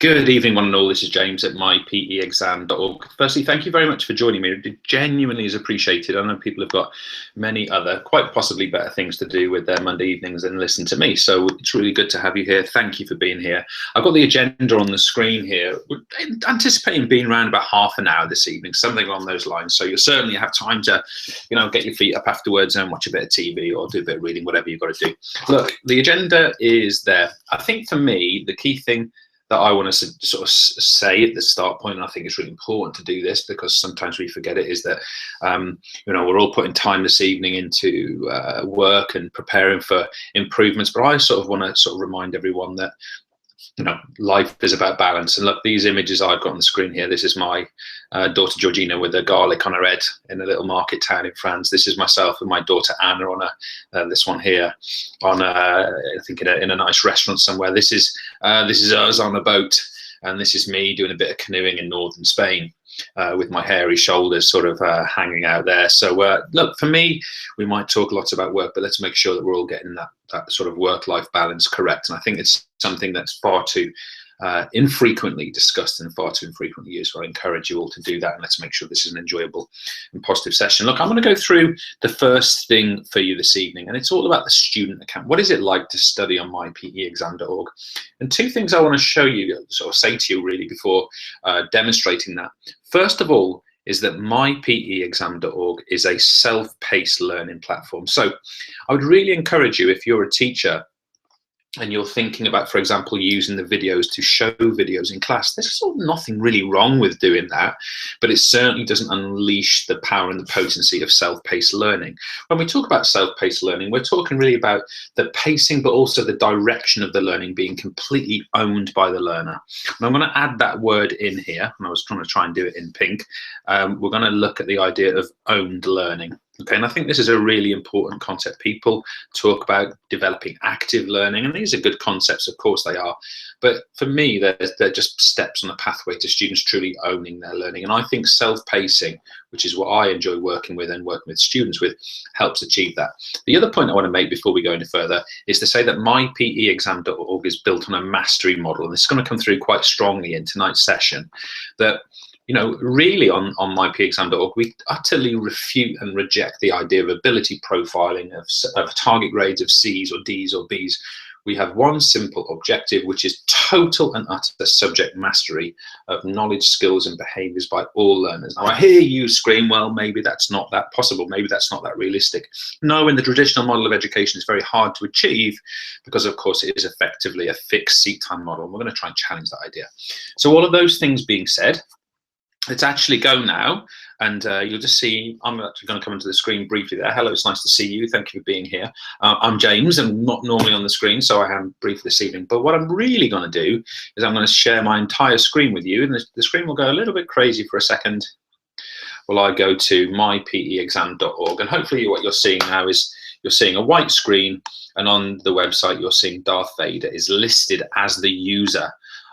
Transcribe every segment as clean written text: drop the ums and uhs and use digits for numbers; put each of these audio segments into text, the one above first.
Good evening, one and all. This is James at mypeexam.org. Firstly, thank you very much for joining me. It genuinely is appreciated. I know people have got many other, quite possibly better things to do with their Monday evenings than listen to me. So it's really good to have you here. Thank you for being here. I've got the agenda on the screen here. We're anticipating being around about half an hour this evening, something along those lines. So you'll certainly have time to, get your feet up afterwards and watch a bit of TV or do a bit of reading, whatever you've got to do. Look, the agenda is there. I think for me, the key thing that I want to sort of say at the start point, and I think it's really important to do this because sometimes we forget it, is that we're all putting time this evening into work and preparing for improvements. But I sort of want to sort of remind everyone that life is about balance. And look, these images I've got on the screen here, this is my daughter Georgina with a garlic on her head in a little market town in France. This is myself and my daughter Anna on this one here on I think in a nice restaurant somewhere. This is us on a boat, and this is me doing a bit of canoeing in northern Spain. With my hairy shoulders sort of hanging out there. So look, for me, we might talk a lot about work, but let's make sure that we're all getting that sort of work-life balance correct. And I think it's something that's far too infrequently discussed and far too infrequently used. So I encourage you all to do that, and let's make sure this is an enjoyable and positive session. Look, I'm going to go through the first thing for you this evening, and it's all about the student account. What is it like to study on mypeexam.org? And two things I want to show you, sort of say to you really before demonstrating that. First of all, is that mypeexam.org is a self-paced learning platform. So I would really encourage you, if you're a teacher and you're thinking about, for example, using the videos to show videos in class, there's sort of nothing really wrong with doing that, but it certainly doesn't unleash the power and the potency of self-paced learning. When we talk about self-paced learning, we're talking really about the pacing, but also the direction of the learning being completely owned by the learner. And I'm going to add that word in here, and I was trying to try and do it in pink. We're going to look at the idea of owned learning. Okay, and I think this is a really important concept. People talk about developing active learning, and these are good concepts, of course they are. But for me, they're just steps on the pathway to students truly owning their learning. And I think self-pacing, which is what I enjoy working with and working with students with, helps achieve that. The other point I want to make before we go any further is to say that mypeexam.org is built on a mastery model, and this is going to come through quite strongly in tonight's session. That really on mypeexam.org, we utterly refute and reject the idea of ability profiling, of target grades of C's or D's or B's. We have one simple objective, which is total and utter subject mastery of knowledge, skills, and behaviors by all learners. Now, I hear you scream, well, maybe that's not that possible. Maybe that's not that realistic. No, in the traditional model of education, it's very hard to achieve because, of course, it is effectively a fixed seat time model. And we're going to try and challenge that idea. So all of those things being said, let's actually go now, and you'll just see, I'm actually going to come into the screen briefly there. Hello, it's nice to see you. Thank you for being here. I'm James, and not normally on the screen, so I am brief this evening. But what I'm really going to do is I'm going to share my entire screen with you, and the screen will go a little bit crazy for a second while I go to mypeexam.org. And hopefully what you're seeing now is you're seeing a white screen, and on the website you're seeing Darth Vader is listed as the user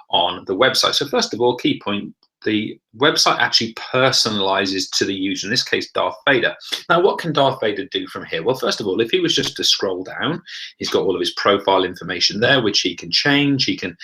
on the website. So first of all, key point, the website actually personalizes to the user, in this case Darth Vader. Now, what can Darth Vader do from here? Well, first of all, if he was just to scroll down, he's got all of his profile information there, which he can change. He can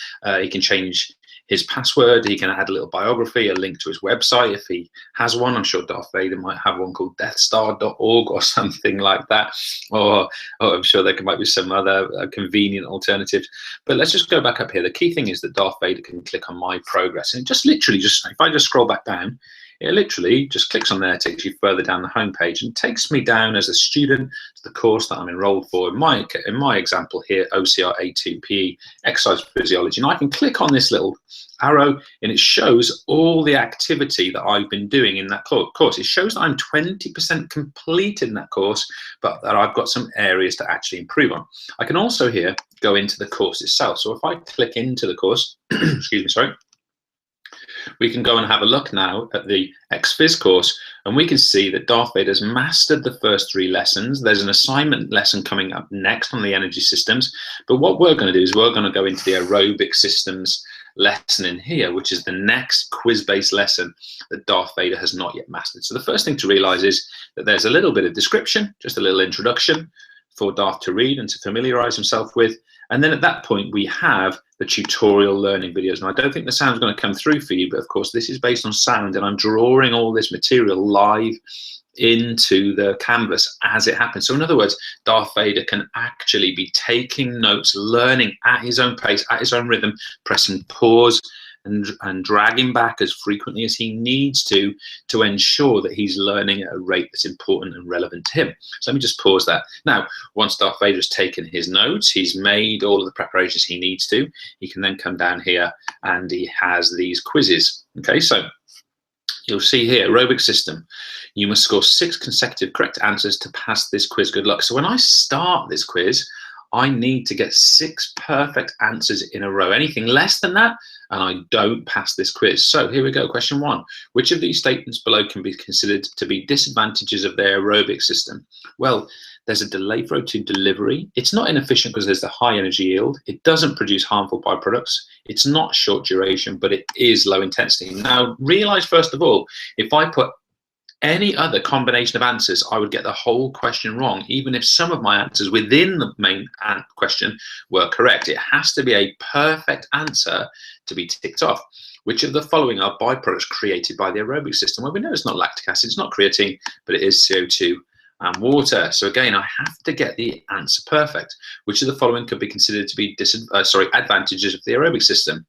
change his password. He can add a little biography, a link to his website if he has one. I'm sure Darth Vader might have one called deathstar.org or something like that. Or I'm sure there might be some other convenient alternatives. But let's just go back up here. The key thing is that Darth Vader can click on My Progress. And it just literally, if I just scroll back down, it literally just clicks on there, takes you further down the home page, and takes me down as a student to the course that I'm enrolled for. In my example here, OCR A2 PE, exercise physiology. And I can click on this little arrow, and it shows all the activity that I've been doing in that course. It shows that I'm 20% complete in that course, but that I've got some areas to actually improve on. I can also here go into the course itself. So if I click into the course, excuse me, sorry, we can go and have a look now at the XPhys course, and we can see that Darth Vader's mastered the first 3 lessons. There's an assignment lesson coming up next on the energy systems, but what we're going to do is we're going to go into the aerobic systems lesson in here, which is the next quiz-based lesson that Darth Vader has not yet mastered. So the first thing to realize is that there's a little bit of description, just a little introduction for Darth to read and to familiarize himself with. And then at that point, we have the tutorial learning videos. And I don't think the sound's going to come through for you, but of course this is based on sound, and I'm drawing all this material live into the canvas as it happens. So in other words, Darth Vader can actually be taking notes, learning at his own pace, at his own rhythm, pressing pause and dragging back as frequently as he needs to ensure that he's learning at a rate that's important and relevant to him. So let me just pause that. Now, once Darth Vader has taken his notes, he's made all of the preparations he needs to, he can then come down here and he has these quizzes. Okay, so you'll see here, aerobic system. You must score 6 consecutive correct answers to pass this quiz. Good luck. So when I start this quiz, I need to get 6 perfect answers in a row. Anything less than that, and I don't pass this quiz. So here we go. Question 1. Which of these statements below can be considered to be disadvantages of their aerobic system? Well, there's a delay protein delivery. It's not inefficient because there's the high energy yield. It doesn't produce harmful byproducts. It's not short duration, but it is low intensity. Now, realize first of all, if I put any other combination of answers, I would get the whole question wrong, even if some of my answers within the main question were correct. It has to be a perfect answer to be ticked off. Which of the following are byproducts created by the aerobic system? Well, we know it's not lactic acid, it's not creatine, but it is CO2 and water. So again, I have to get the answer perfect. Which of the following could be considered to be advantages of the aerobic system?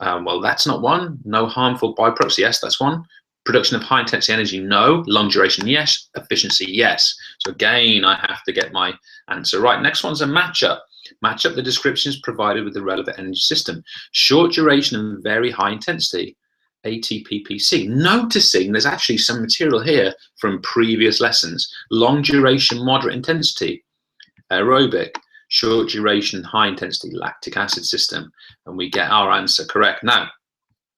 Well, that's not one. No harmful byproducts, yes, that's one. Production of high intensity energy, no. Long duration, yes. Efficiency, yes. So again, I have to get my answer right. Next one's a matchup. Match up the descriptions provided with the relevant energy system. Short duration and very high intensity, ATPPC. Noticing there's actually some material here from previous lessons. Long duration, moderate intensity, aerobic. Short duration, high intensity, lactic acid system. And we get our answer correct. Now,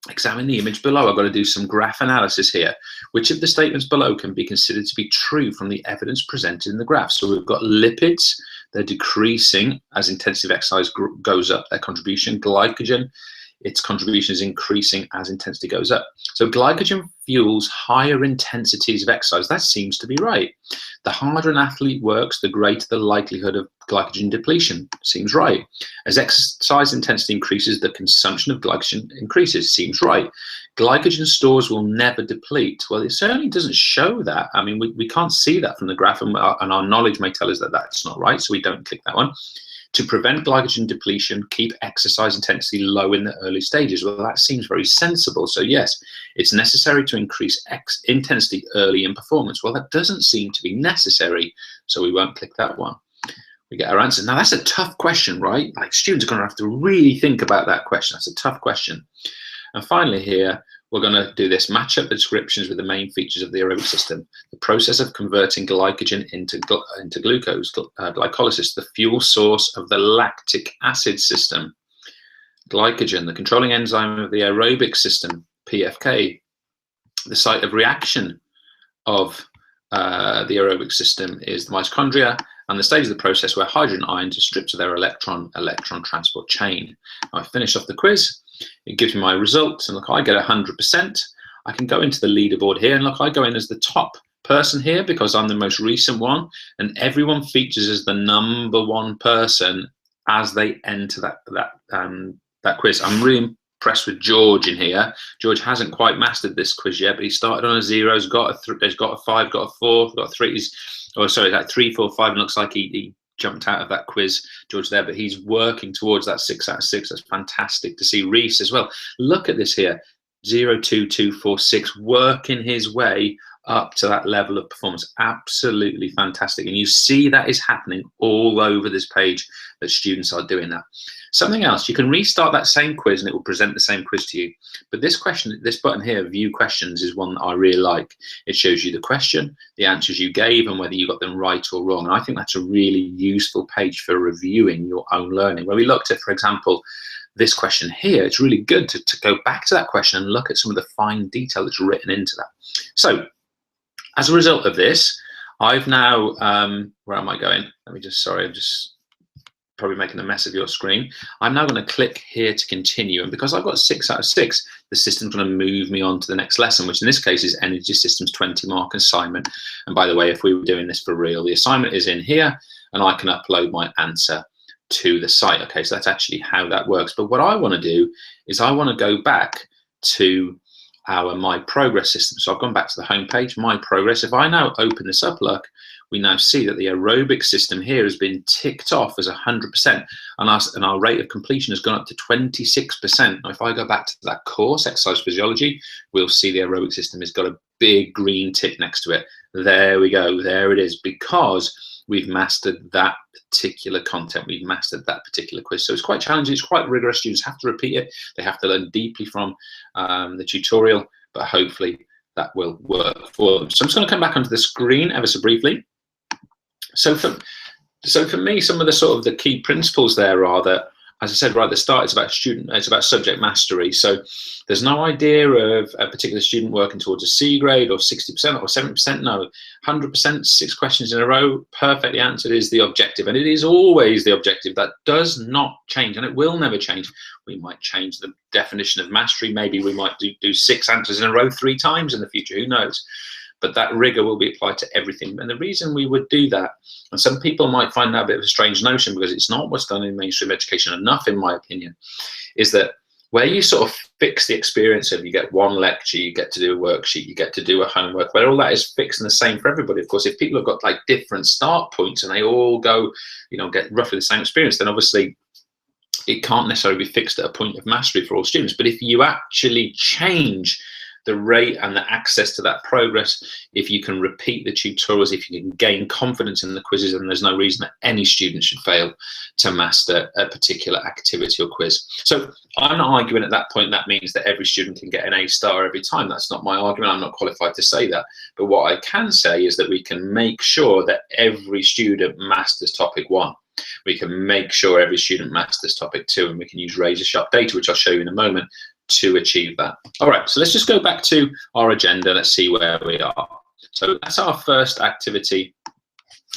examine the image below. I've got to do some graph analysis here. Which of the statements below can be considered to be true from the evidence presented in the graph? So we've got lipids, they're decreasing as intensive exercise goes up, their contribution. Glycogen, its contribution is increasing as intensity goes up. So glycogen fuels higher intensities of exercise. That seems to be right. The harder an athlete works, the greater the likelihood of glycogen depletion. Seems right. As exercise intensity increases, the consumption of glycogen increases. Seems right. Glycogen stores will never deplete. Well, it certainly doesn't show that. I mean, we can't see that from the graph, and our knowledge may tell us that that's not right, so we don't click that one. To prevent glycogen depletion, keep exercise intensity low in the early stages. Well, that seems very sensible. So yes, it's necessary to increase intensity early in performance. Well, that doesn't seem to be necessary, so we won't click that one. We get our answer. Now, that's a tough question, right? Like, students are going to have to really think about that question. That's a tough question. And finally here, we're going to do this. Match up the descriptions with the main features of the aerobic system. The process of converting glycogen into glucose, glycolysis, the fuel source of the lactic acid system. Glycogen, the controlling enzyme of the aerobic system, PFK. The site of reaction of the aerobic system is the mitochondria, and the stage of the process where hydrogen ions are stripped of their electron transport chain. Now, I finish off the quiz. It gives me my results, and look, I get 100%. I can go into the leaderboard here, and look, I go in as the top person here because I'm the most recent one, and everyone features as the #1 person as they enter that quiz. I'm really impressed with George in here. George hasn't quite mastered this quiz yet, but he started on a 0, has got a 5, got a 4, got a 3. That 3, 4, 5. And looks like he jumped out of that quiz, George, there, but he's working towards that 6 out of 6. That's fantastic to see. Reese as well. Look at this here, 0, 2, 2, 4, 6, working his way up to that level of performance. Absolutely fantastic. And you see that is happening all over this page, that students are doing that. Something else, you can restart that same quiz and it will present the same quiz to you. But this question, this button here, view questions, is one that I really like. It shows you the question, the answers you gave, and whether you got them right or wrong. And I think that's a really useful page for reviewing your own learning. When we looked at, for example, this question here, it's really good to go back to that question and look at some of the fine detail that's written into that. So as a result of this, I've now, where am I going? Let me just, sorry, I'm just probably making a mess of your screen. I'm now going to click here to continue, and because I've got 6 out of 6, the system's going to move me on to the next lesson, which in this case is Energy Systems 20-mark assignment. And by the way, if we were doing this for real, the assignment is in here, and I can upload my answer to the site. Okay, so that's actually how that works. But what I want to do is I want to go back to our My Progress system. So I've gone back to the home page, My Progress. If I now open this up, look, we now see that the aerobic system here has been ticked off as 100%, and our rate of completion has gone up to 26%. Now, if I go back to that course, Exercise Physiology, we'll see the aerobic system has got a big green tick next to it. There we go, there it is, because we've mastered that particular content, we've mastered that particular quiz. So it's quite challenging, it's quite rigorous. Students have to repeat it, they have to learn deeply from the tutorial, but hopefully that will work for them. So I'm just going to come back onto the screen ever so briefly. So for me, some of the sort of the key principles there are that, as I said right at the start, it's about subject mastery. So there's no idea of a particular student working towards a C grade or 60% or 70%. No, 100%, 6 questions in a row, perfectly answered is the objective. And it is always the objective. That does not change, and it will never change. We might change the definition of mastery. Maybe we might do 6 answers in a row 3 times in the future, who knows? But that rigor will be applied to everything. And the reason we would do that, and some people might find that a bit of a strange notion because it's not what's done in mainstream education enough, in my opinion, is that where you sort of fix the experience of, you get one lecture, you get to do a worksheet, you get to do a homework, where all that is fixed and the same for everybody. Of course, if people have got like different start points and they all go, get roughly the same experience, then obviously it can't necessarily be fixed at a point of mastery for all students. But if you actually change the rate and the access to that progress, if you can repeat the tutorials, if you can gain confidence in the quizzes, and there's no reason that any student should fail to master a particular activity or quiz. So I'm not arguing at that point that means that every student can get an A star every time. That's not my argument. I'm not qualified to say that. But what I can say is that we can make sure that every student masters topic 1. We can make sure every student masters topic 2, and we can use razor sharp data, which I'll show you in a moment, to achieve that. All right, so let's just go back to our agenda. Let's see where we are. So that's our first activity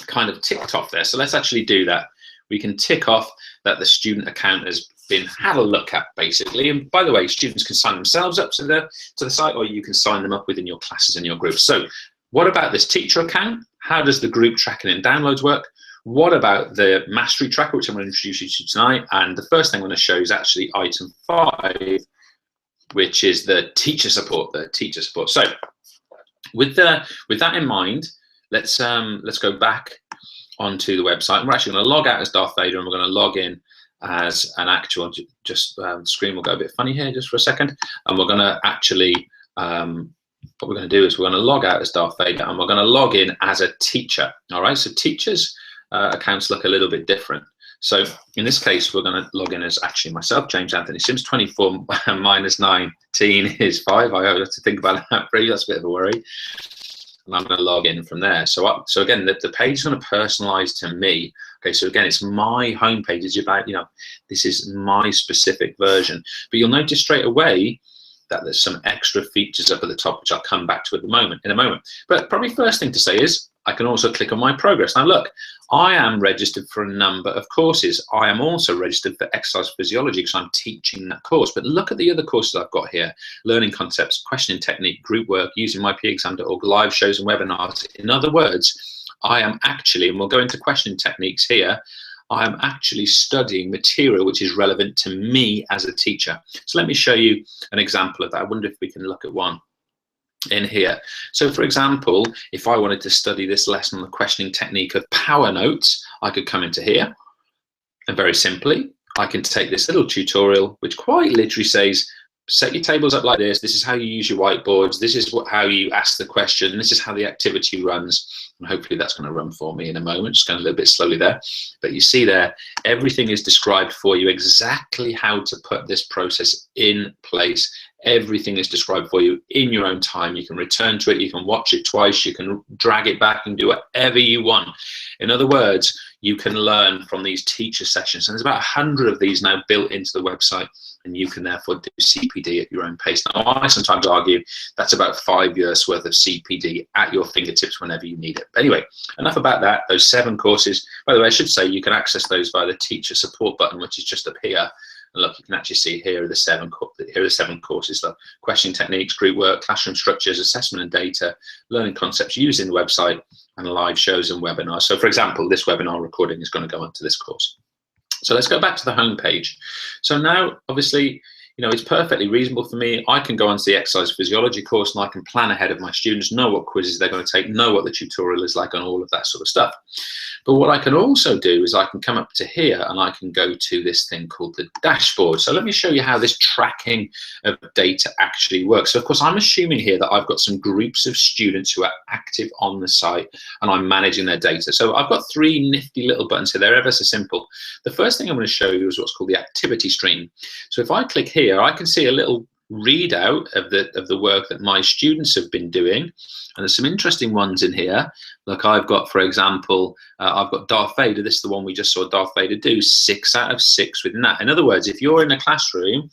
kind of ticked off there. So let's actually do that. We can tick off that the student account has been had a look at, basically. And by the way, students can sign themselves up to the site, or you can sign them up within your classes and your groups. So what about this teacher account? How does the group tracking and downloads work? What about the mastery tracker, which I'm going to introduce you to tonight? And the first thing I'm going to show is actually item 5, which is the teacher support. So with that in mind, let's go back onto the website. And we're actually going to log out as Darth Vader, and we're going to log in as an actual, the screen will go a bit funny here just for a second. And we're going to actually, what we're going to do is we're going to log out as Darth Vader, and we're going to log in as a teacher. All right, so teachers' accounts look a little bit different. So in this case, we're going to log in as actually myself, James Anthony Sims. 24 minus 19 is 5. I have to think about that for you. That's a bit of a worry. And I'm going to log in from there. So again, the page is going to personalize to me. Okay, so again, it's my home page. It's about, this is my specific version. But you'll notice straight away that there's some extra features up at the top, which I'll come back to in a moment. But probably first thing to say is I can also click on my progress. Now look, I am registered for a number of courses. I am also registered for exercise physiology because I'm teaching that course. But look at the other courses I've got here: learning concepts, questioning technique, group work, using mypexam.org, live shows and webinars. In other words, I am actually, and we'll go into questioning techniques here, I am actually studying material which is relevant to me as a teacher. So let me show you an example of that. I wonder if we can look at one in here. So for example, if I wanted to study this lesson on the questioning technique of power notes, I could come into here, and very simply I can take this little tutorial which quite literally says, set your tables up like this, this is how you use your whiteboards, this is how you ask the question, this is how the activity runs. And hopefully that's going to run for me in a moment, just going a little bit slowly there. But you see there, everything is described for you, exactly how to put this process in place. Everything is described for you in your own time. You can return to it, you can watch it twice, you can drag it back and do whatever you want. In other words, you can learn from these teacher sessions. And there's about 100 of these now built into the website, and you can therefore do CPD at your own pace. Now, I sometimes argue that's about 5 years worth of CPD at your fingertips whenever you need it. But anyway, enough about that. Those 7 courses, by the way, I should say you can access those via the teacher support button, which is just up here. And look, you can actually see here are the 7 courses: look, questioning techniques, group work, classroom structures, assessment and data, learning concepts using the website, and live shows and webinars. So for example, this webinar recording is going to go onto this course. So let's go back to the home page. So now, obviously, it's perfectly reasonable for me. I can go onto the exercise physiology course and I can plan ahead of my students, know what quizzes they're going to take, know what the tutorial is like, and all of that sort of stuff. But what I can also do is I can come up to here and I can go to this thing called the dashboard. So let me show you how this tracking of data actually works. So of course, I'm assuming here that I've got some groups of students who are active on the site and I'm managing their data. So I've got 3 nifty little buttons here. They're ever so simple. The first thing I'm going to show you is what's called the activity stream. So if I click here, I can see a little readout of the work that my students have been doing, and there's some interesting ones in here. Look, I've got, for example, I've got Darth Vader. This is the one we just saw Darth Vader do. 6 out of 6 within that. In other words, if you're in a classroom,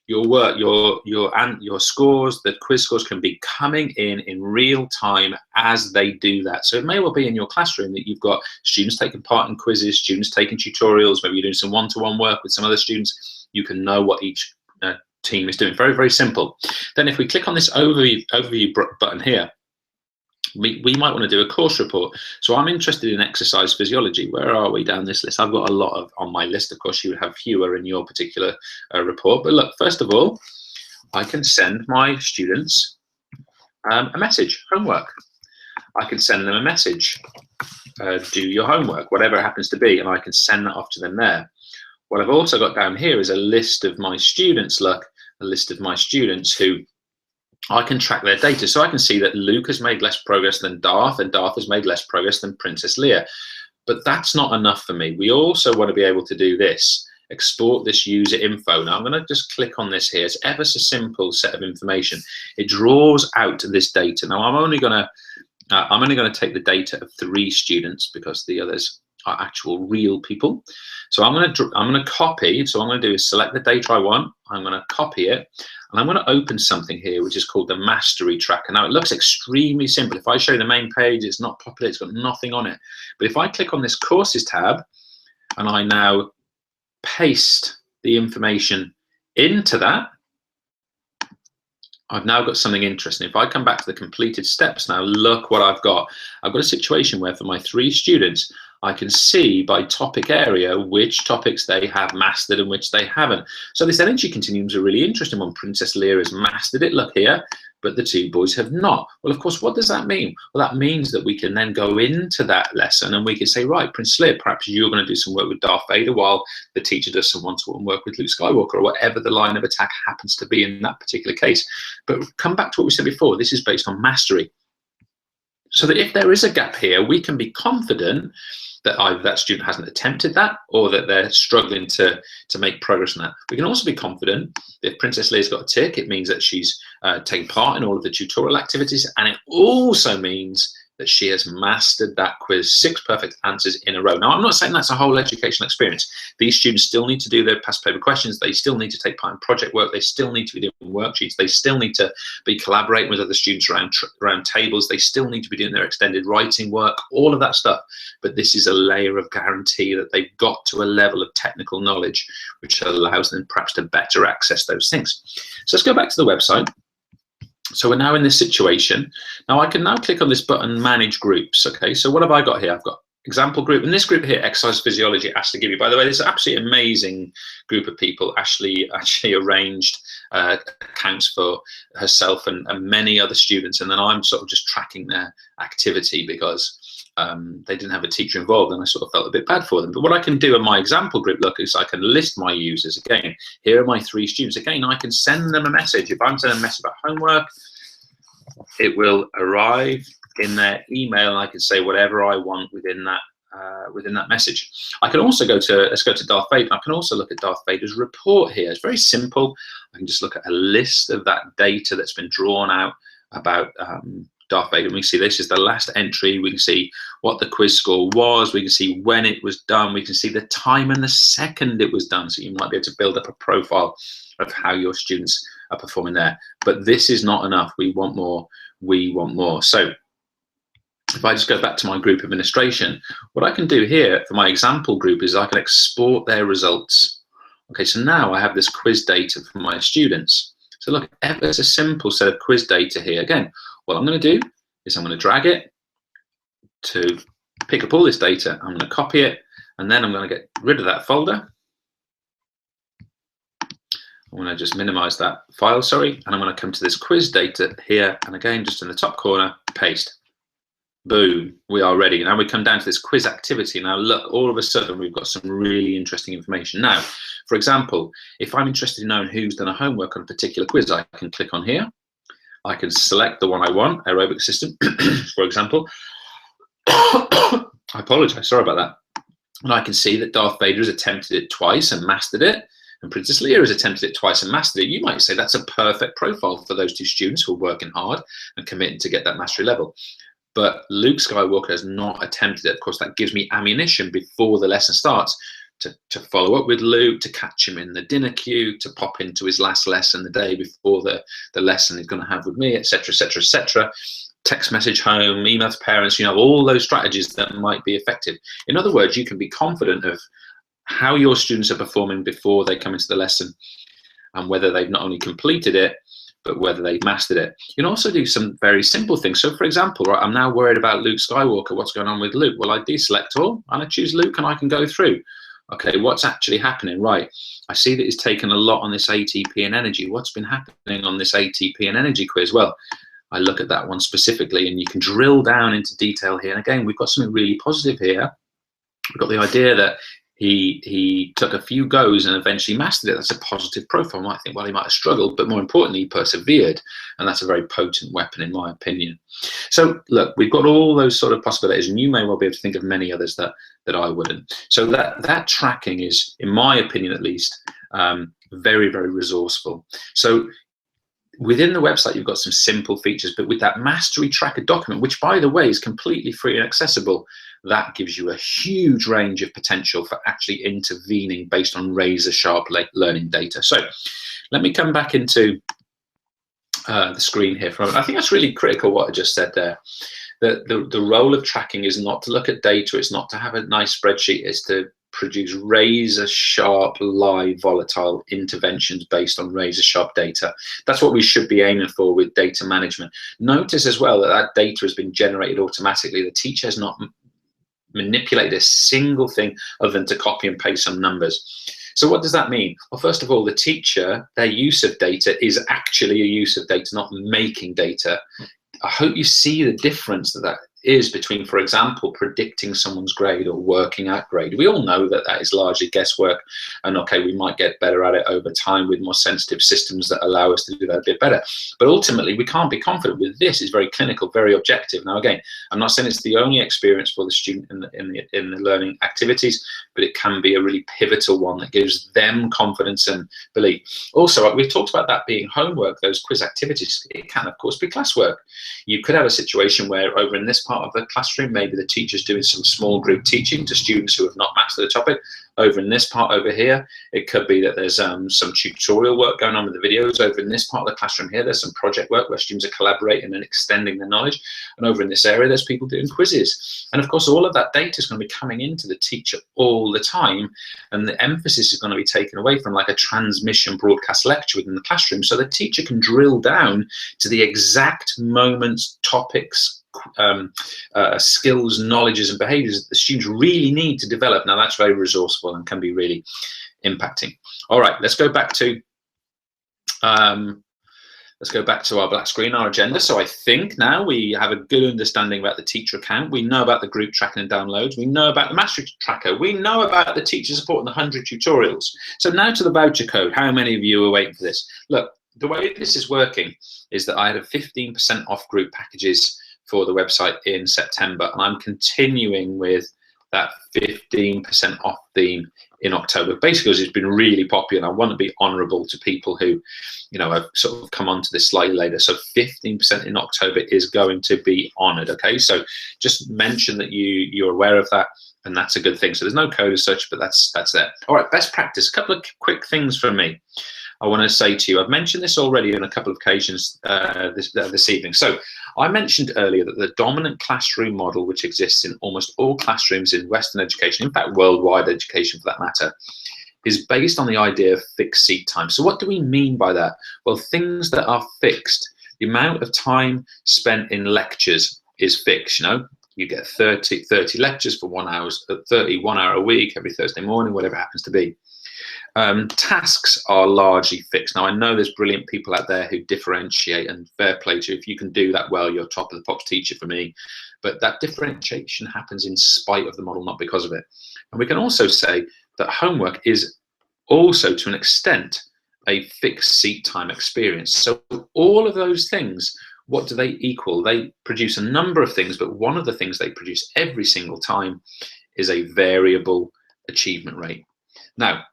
your work, your scores, the quiz scores can be coming in real time as they do that. So it may well be in your classroom that you've got students taking part in quizzes, students taking tutorials, maybe you're doing some one-to-one work with some other students. You can know what each team is doing. Very, very simple. Then if we click on this overview button here, we might want to do a course report. So I'm interested in exercise physiology. Where are we down this list? I've got a lot on my list. Of course, you would have fewer in your particular report. But look, first of all, I can send my students a message, homework. I can send them a message, do your homework, whatever it happens to be, and I can send that off to them there. What I've also got down here is a list of my students, look, a list of my students who I can track their data. So I can see that Luke has made less progress than Darth, and Darth has made less progress than Princess Leia. But that's not enough for me. We also want to be able to do this, export this user info. Now I'm going to just click on this here. It's ever so simple set of information. It draws out this data. Now I'm only going to take the data of 3 students because the others are actual real people. So I'm going to copy. So what I'm going to do is select the data I want. I'm going to copy it, and I'm going to open something here which is called the mastery tracker. Now it looks extremely simple. If I show you the main page, it's not popular. It's got nothing on it. But if I click on this courses tab and I now paste the information into that, I've now got something interesting. If I come back to the completed steps now, look what I've got. I've got a situation where for my 3 students, I can see by topic area which topics they have mastered and which they haven't. So this energy continuum is a really interesting one. Princess Leia has mastered it, look here, but the 2 boys have not. Well, of course, what does that mean? Well, that means that we can then go into that lesson and we can say, right, Princess Leia, perhaps you're going to do some work with Darth Vader while the teacher does some one-to-one work with Luke Skywalker, or whatever the line of attack happens to be in that particular case. But come back to what we said before, this is based on mastery. So that if there is a gap here, we can be confident that either that student hasn't attempted that or that they're struggling to make progress on that. We can also be confident that if Princess Leia's got a tick, it means that she's taken part in all of the tutorial activities, and it also means that she has mastered that quiz, 6 perfect answers in a row. Now, I'm not saying that's a whole educational experience. These students still need to do their past paper questions. They still need to take part in project work. They still need to be doing worksheets. They still need to be collaborating with other students around tables. They still need to be doing their extended writing work, all of that stuff. But this is a layer of guarantee that they've got to a level of technical knowledge which allows them perhaps to better access those things. So let's go back to the website. So we're now in this situation. Now I can now click on this button, manage groups. Okay, so what have I got here? I've got example group, and this group here, exercise physiology, Ashley give you. By the way, this is an absolutely amazing group of people. Ashley actually arranged accounts for herself and many other students, and then I'm sort of just tracking their activity because they didn't have a teacher involved, and I sort of felt a bit bad for them. But what I can do in my example group, look, is I can list my users. Again, here are my 3 students. Again, I can send them a message. If I'm sending a message about homework, it will arrive in their email, and I can say whatever I want within that message. I can also let's go to Darth Vader. I can also look at Darth Vader's report here. It's very simple. I can just look at a list of that data that's been drawn out about Darth Vader. And we can see this is the last entry. We can see what the quiz score was. We can see when it was done. We can see the time and the second it was done. So you might be able to build up a profile of how your students are performing there. But this is not enough. We want more. We want more. So if I just go back to my group administration, what I can do here for my example group is I can export their results. Okay, so now I have this quiz data for my students. So look, it's a simple set of quiz data here. Again, what I'm going to do is I'm going to drag it to pick up all this data. I'm going to copy it, And then I'm going to get rid of that folder. I'm going to just minimize that file, sorry, and I'm going to come to this quiz data here, and again, just in the top corner, paste. Boom, we are ready. Now we come down to this quiz activity. Now look, all of a sudden we've got some really interesting information. Now, for example, if I'm interested in knowing who's done a homework on a particular quiz, I can click on here. I can select the one I want, aerobic system, for example. I apologize, sorry about that. And I can see that Darth Vader has attempted it twice and mastered it, and Princess Leia has attempted it twice and mastered it. You might say that's a perfect profile for those two students who are working hard and committing to get that mastery level. But Luke Skywalker has not attempted it. Of course, that gives me ammunition before the lesson starts to follow up with Luke, to catch him in the dinner queue, to pop into his last lesson the day before the lesson he's going to have with me, etc., etc., etc. Text message home, email to parents, you know, all those strategies that might be effective. In other words, you can be confident of how your students are performing before they come into the lesson, and whether they've not only completed it, but whether they've mastered it. You can also do some very simple things. So for example, right, I'm now worried about Luke Skywalker. What's going on with Luke? Well, I deselect all and I choose Luke, and I can go through. Okay, what's actually happening? Right, I see that he's taken a lot on this ATP and energy. What's been happening on this ATP and energy quiz? Well, I look at that one specifically, and you can drill down into detail here. And again, we've got something really positive here. We've got the idea that he took a few goes and eventually mastered it. That's a positive profile. I might think, well, he might have struggled, but more importantly, he persevered. And that's a very potent weapon, in my opinion. So look, we've got all those sort of possibilities, and you may well be able to think of many others that I wouldn't. So that tracking is, in my opinion at least, very, very resourceful. So within the website, you've got some simple features, but with that mastery tracker document, which by the way is completely free and accessible, that gives you a huge range of potential for actually intervening based on razor sharp learning data. So let me come back into the screen here for a moment. I think that's really critical what I just said there. The role of tracking is not to look at data, it's not to have a nice spreadsheet, it's to produce razor sharp, live, volatile interventions based on razor sharp data. That's what we should be aiming for with data management. Notice as well that that data has been generated automatically. The teacher has not manipulated a single thing other than to copy and paste some numbers. So what does that mean? Well, first of all, the teacher, their use of data is actually a use of data, not making data. I hope you see the difference that is between, for example, predicting someone's grade or working out grade. We all know that that is largely guesswork, and okay, we might get better at it over time with more sensitive systems that allow us to do that a bit better. But ultimately, we can't be confident with this. It's very clinical, very objective. Now, again, I'm not saying it's the only experience for the student in the learning activities, but it can be a really pivotal one that gives them confidence and belief. Also, we've talked about that being homework, those quiz activities. It can, of course, be classwork. You could have a situation where over in this part of the classroom, maybe the teacher's doing some small group teaching to students who have not mastered the topic. Over in this part over here, it could be that there's some tutorial work going on with the videos. Over in this part of the classroom here, there's some project work where students are collaborating and extending their knowledge. And over in this area, there's people doing quizzes. And of course, all of that data is going to be coming into the teacher all the time. And the emphasis is going to be taken away from like a transmission broadcast lecture within the classroom. So the teacher can drill down to the exact moments, topics, skills, knowledges and behaviors that the students really need to develop. Now that's very resourceful and can be really impacting. All right, let's go back to our black screen, our agenda. So I think now we have a good understanding about the teacher account. We know about the group tracking and downloads. We know about the mastery tracker. We know about the teacher support and the 100 tutorials. So now to the voucher code. How many of you are waiting for this? Look, the way this is working is that I had a 15% off group packages for the website in September, and I'm continuing with that 15% off theme in October, basically because it's been really popular. I want to be honorable to people who, you know, have sort of come onto this slightly later. So 15% in October is going to be honored. Okay, so just mention that you're aware of that, and that's a good thing. So there's no code as such, but that's there. All right, best practice. A couple of quick things from me I want to say to you. I've mentioned this already on a couple of occasions this evening. So I mentioned earlier that the dominant classroom model, which exists in almost all classrooms in Western education, in fact worldwide education for that matter, is based on the idea of fixed seat time. So what do we mean by that? Well, things that are fixed. The amount of time spent in lectures is fixed. You know, You get 30 lectures for 1 hour, 1 hour a week, every Thursday morning, whatever it happens to be. Tasks are largely fixed. Now, I know there's brilliant people out there who differentiate, and fair play to you. If you can do that well, you're top of the pops teacher for me. But that differentiation happens in spite of the model, not because of it. And we can also say that homework is also, to an extent, a fixed seat time experience. So all of those things, what do they equal? They produce a number of things, but one of the things they produce every single time is a variable achievement rate. Now,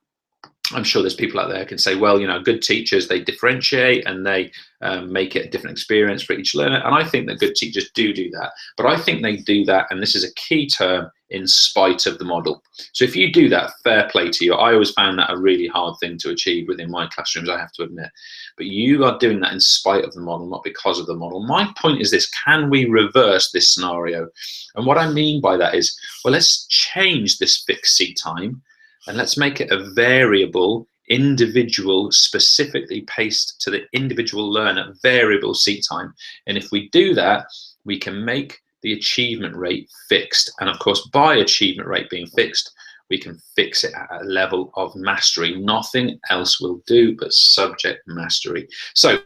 I'm sure there's people out there who can say, well, you know, good teachers, they differentiate and they make it a different experience for each learner. And I think that good teachers do that. But I think they do that, and this is a key term, in spite of the model. So if you do that, fair play to you. I always found that a really hard thing to achieve within my classrooms, I have to admit. But you are doing that in spite of the model, not because of the model. My point is this: can we reverse this scenario? And what I mean by that is, well, let's change this fixed seat time and let's make it a variable, individual, specifically paced to the individual learner, variable seat time. And if we do that, we can make the achievement rate fixed. And of course, by achievement rate being fixed, we can fix it at a level of mastery. Nothing else will do but subject mastery. So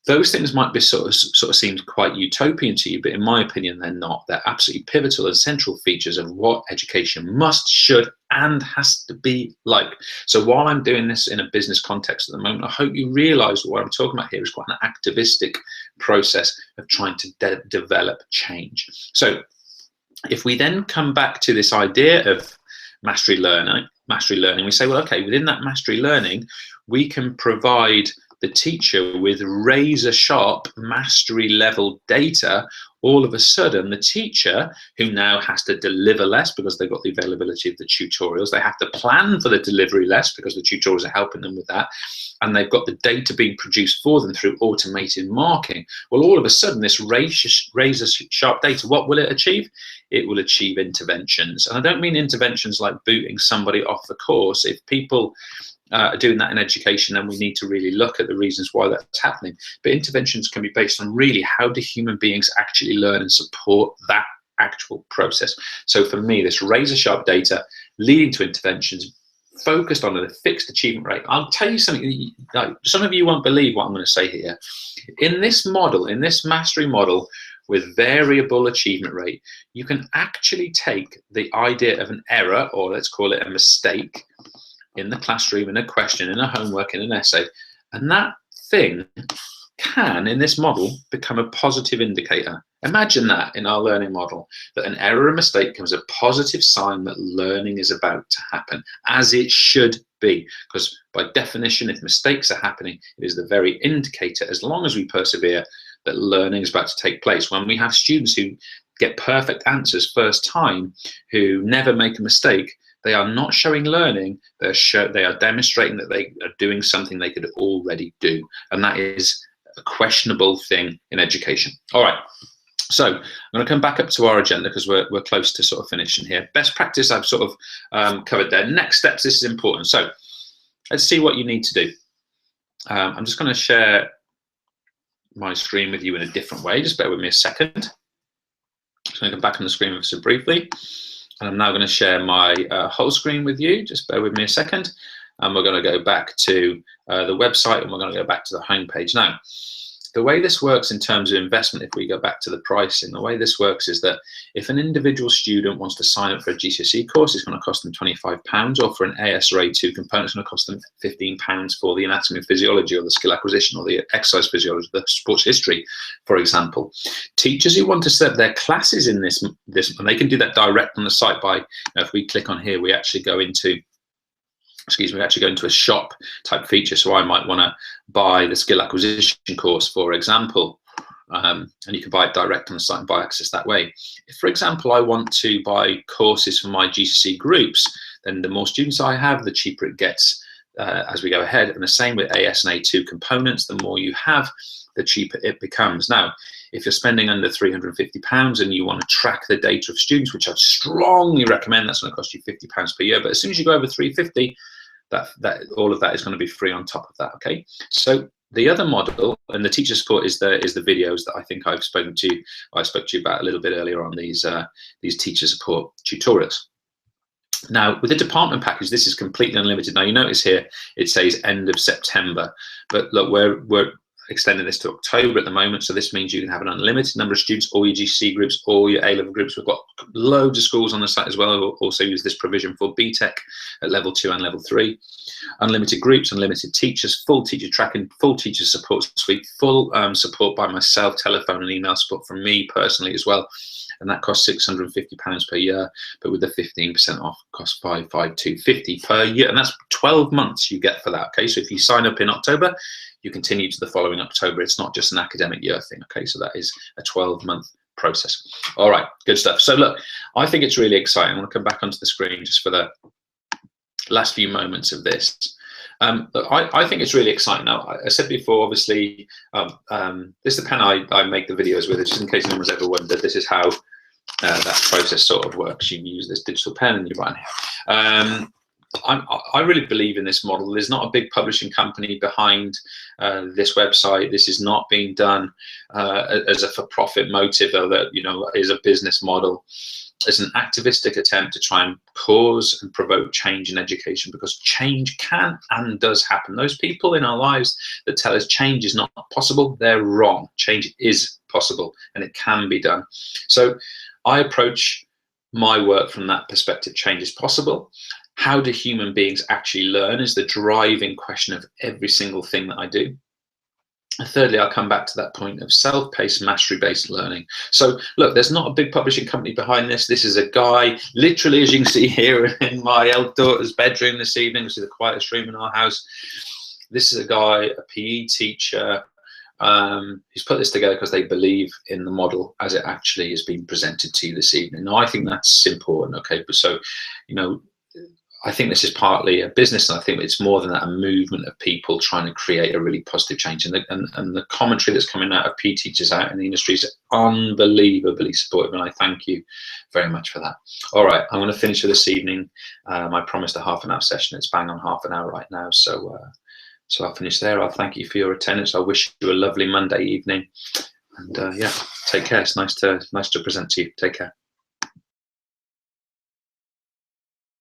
those things might be sort of seem quite utopian to you, but in my opinion, they're not. They're absolutely pivotal and central features of what education must, should, and has to be like. So while I'm doing this in a business context at the moment, I hope you realize what I'm talking about here is quite an activistic process of trying to develop change. So if we then come back to this idea of mastery learning, we say, well, okay, within that mastery learning, we can provide the teacher with razor sharp mastery level data. All of a sudden, the teacher, who now has to deliver less because they've got the availability of the tutorials, they have to plan for the delivery less because the tutorials are helping them with that, and they've got the data being produced for them through automated marking. Well, all of a sudden, this razor sharp data, what will it achieve? It will achieve interventions. And I don't mean interventions like booting somebody off the course. If people are doing that in education, then we need to really look at the reasons why that's happening. But interventions can be based on really how do human beings actually learn and support that actual process. So for me, this razor sharp data leading to interventions focused on a fixed achievement rate. I'll tell you something, some of you won't believe what I'm going to say here. In this model, in this mastery model with variable achievement rate, you can actually take the idea of an error, or let's call it a mistake, in the classroom, in a question, in a homework, in an essay, and that thing can, in this model, become a positive indicator. Imagine that in our learning model, that an error or mistake becomes a positive sign that learning is about to happen, as it should be. Because by definition, if mistakes are happening, it is the very indicator, as long as we persevere, that learning is about to take place. When we have students who get perfect answers first time, who never make a mistake, they are not showing learning, they are demonstrating that they are doing something they could already do. And that is a questionable thing in education. All right, so I'm going to come back up to our agenda because we're close to sort of finishing here. Best practice I've sort of covered there. Next steps, this is important. So let's see what you need to do. I'm just going to share my screen with you in a different way. Just bear with me a second. Just going to come back on the screen so briefly. And I'm now going to share my whole screen with you. Just bear with me a second. And we're going to go back to the website, and we're going to go back to the home page. Now, the way this works in terms of investment, if we go back to the pricing, the way this works is that if an individual student wants to sign up for a GCSE course, it's going to cost them £25, or for an AS or A2 component, it's going to cost them £15 for the anatomy and physiology, or the skill acquisition, or the exercise physiology, the sports history, for example. Teachers who want to set up their classes in this, and they can do that direct on the site by, if we click on here, we actually go into a shop type feature. So I might want to buy the skill acquisition course, for example, and you can buy it direct on the site and buy access that way. If, for example, I want to buy courses for my GCSE groups, then the more students I have, the cheaper it gets as we go ahead. And the same with AS and A2 components, the more you have, the cheaper it becomes. Now, if you're spending under £350 and you want to track the data of students, which I strongly recommend, that's going to cost you £50 per year. But as soon as you go over 350, that all of that is going to be free on top of that. Okay, so The other model, and the teacher support, is the videos that I think I spoke to you about a little bit earlier on, these teacher support tutorials. Now, with the department package, this is completely unlimited. Now, you notice here it says end of September, but look, we're extending this to October at the moment, so this means you can have an unlimited number of students, all your GC groups, all your A-level groups. We've got loads of schools on the site as well. We'll also use this provision for BTEC at level 2 and level 3. Unlimited groups, unlimited teachers, full teacher tracking, full teacher support suite, full support by myself, telephone and email support from me personally as well. And that costs £650 per year, but with the 15% off, costs £552.50 per year, and that's 12 months you get for that. Okay, so if you sign up in October, you continue to the following October. It's not just an academic year thing. Okay, so that is a 12-month process. All right, good stuff. So look, I think it's really exciting. I want to come back onto the screen just for the last few moments of this. Look, I think it's really exciting. Now, I said before, obviously, this is the pen I make the videos with. Just in case anyone's ever wondered, this is how that process sort of works. You use this digital pen and you write here. I really believe in this model. There's not a big publishing company behind this website. This is not being done as a for-profit motive, or that, you know, is a business model. It's an activistic attempt to try and cause and provoke change in education, because change can and does happen. Those people in our lives that tell us change is not possible, they're wrong. Change is possible and it can be done. So I approach my work from that perspective. Change is possible. How do human beings actually learn is the driving question of every single thing that I do. And thirdly, I'll come back to that point of self-paced, mastery-based learning. So look, there's not a big publishing company behind this. This is a guy, literally, as you can see here in my eldest daughter's bedroom this evening, which is the quietest room in our house. This is a guy, a PE teacher, who's put this together because they believe in the model as it actually is being presented to you this evening. Now, I think that's important, okay? But so, you know, I think this is partly a business, and I think it's more than that, a movement of people trying to create a really positive change. And the commentary that's coming out of PE teachers out in the industry is unbelievably supportive, and I thank you very much for that. All right, I'm going to finish for this evening. I promised a half-an-hour session. It's bang on half an hour right now, so I'll finish there. I'll thank you for your attendance. I wish you a lovely Monday evening, and yeah, take care. It's nice to present to you. Take care.